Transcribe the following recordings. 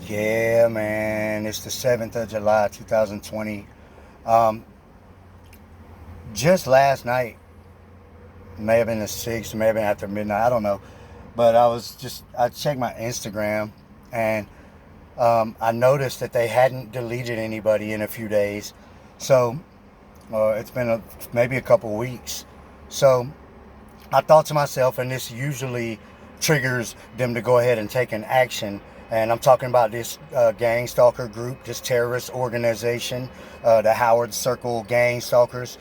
Yeah, man. It's the 7th of July, 2020. Um, just last night, may have been the 6th, may have been after midnight, I don't know. But I checked my Instagram and I noticed that they hadn't deleted anybody in a few days. So it's been maybe a couple weeks. So I thought to myself, and this usually triggers them to go ahead and take an action. And I'm talking about this gang stalker group, this terrorist organization, the Howard Circle gang stalkers,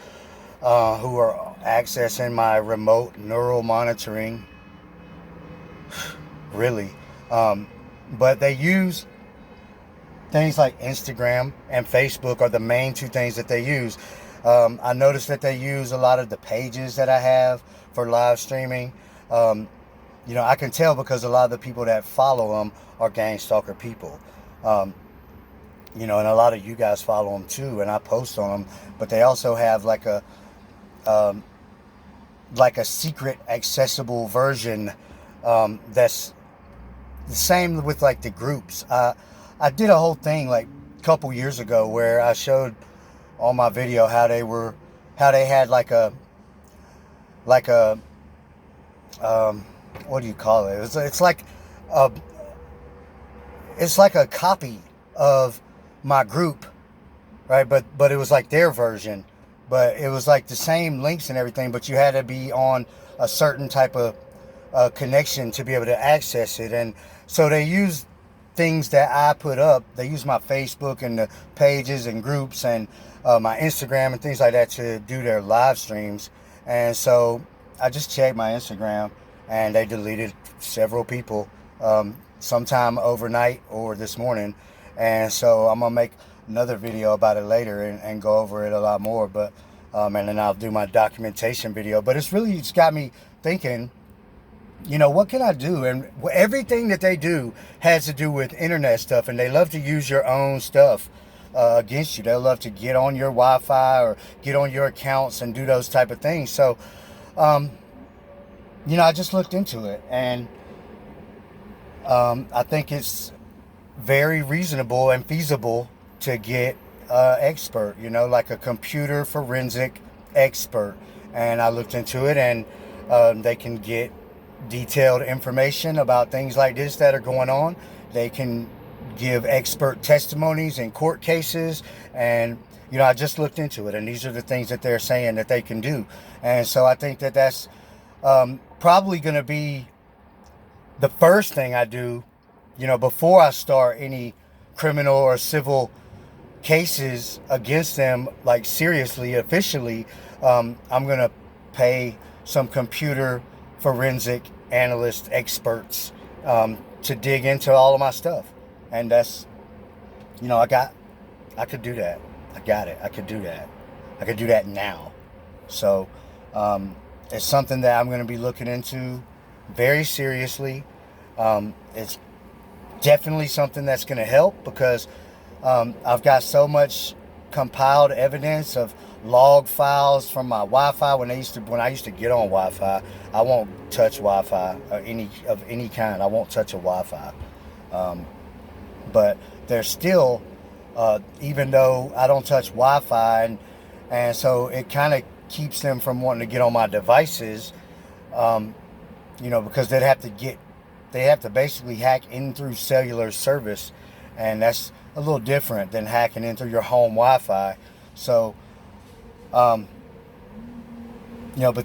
who are accessing my remote neural monitoring. Really. But they use things like Instagram and Facebook are the main two things that they use. I noticed that they use a lot of the pages that I have for live streaming. I can tell because a lot of the people that follow them are gang stalker people. And a lot of you guys follow them too, and I post on them. But they also have um, like a secret accessible version that's the same with like the groups. I did a whole thing like a couple years ago where I showed on my video how they had like a what do you call it? A, it's like a copy of my group, right? But it was like their version, but it was like the same links and everything, but you had to be on a certain type of connection to be able to access it. And so they use things that I put up. They use my Facebook and the pages and groups and my Instagram and things like that to do their live streams. And so I just checked my Instagram and they deleted several people sometime overnight or this morning. And so I'm gonna make another video about it later and go over it a lot more. But and then I'll do my documentation video. But it's got me thinking, what can I do? And everything that they do has to do with internet stuff, and they love to use your own stuff against you. They love to get on your Wi-Fi or get on your accounts and do those type of things. So, I just looked into it, and I think it's very reasonable and feasible to get expert, like a computer forensic expert. And I looked into it, and they can get detailed information about things like this that are going on. They can give expert testimonies in court cases. And I just looked into it, and these are the things that they're saying that they can do. And so I think that that's probably going to be the first thing I do, before I start any criminal or civil cases against them, like seriously, officially. I'm going to pay some computer forensic analyst experts to dig into all of my stuff. And that's, I could do that. I got it. I could do that. I could do that now. So it's something that I'm going to be looking into very seriously. It's definitely something that's going to help because I've got so much compiled evidence of log files from my Wi-Fi when I used to get on Wi-Fi. I won't touch Wi-Fi of any kind. I won't touch a Wi-Fi. But there's still, even though I don't touch Wi-Fi, and so it kind of keeps them from wanting to get on my devices, because they have to basically hack in through cellular service, and that's a little different than hacking in through your home Wi-Fi. So, but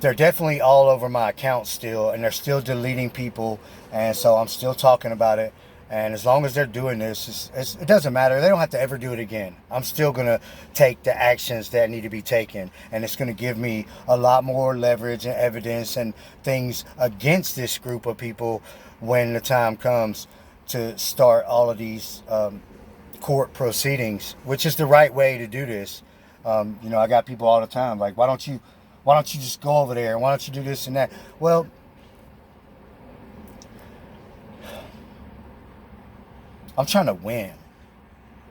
they're definitely all over my account still, and they're still deleting people, and so I'm still talking about it. And as long as they're doing this, it doesn't matter. They don't have to ever do it again. I'm still going to take the actions that need to be taken. And it's going to give me a lot more leverage and evidence and things against this group of people when the time comes to start all of these court proceedings, which is the right way to do this. I got people all the time like, why don't you just go over there? Why don't you do this and that? Well, I'm trying to win.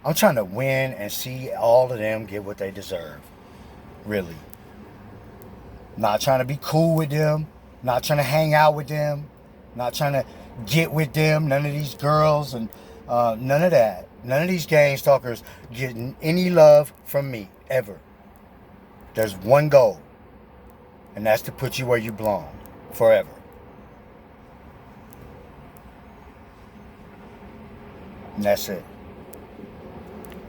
I'm trying to win and see all of them get what they deserve. Really. Not trying to be cool with them. Not trying to hang out with them. Not trying to get with them. None of these girls and None of that. None of these gang stalkers getting any love from me, ever. There's one goal, and that's to put you where you belong, forever. And that's it.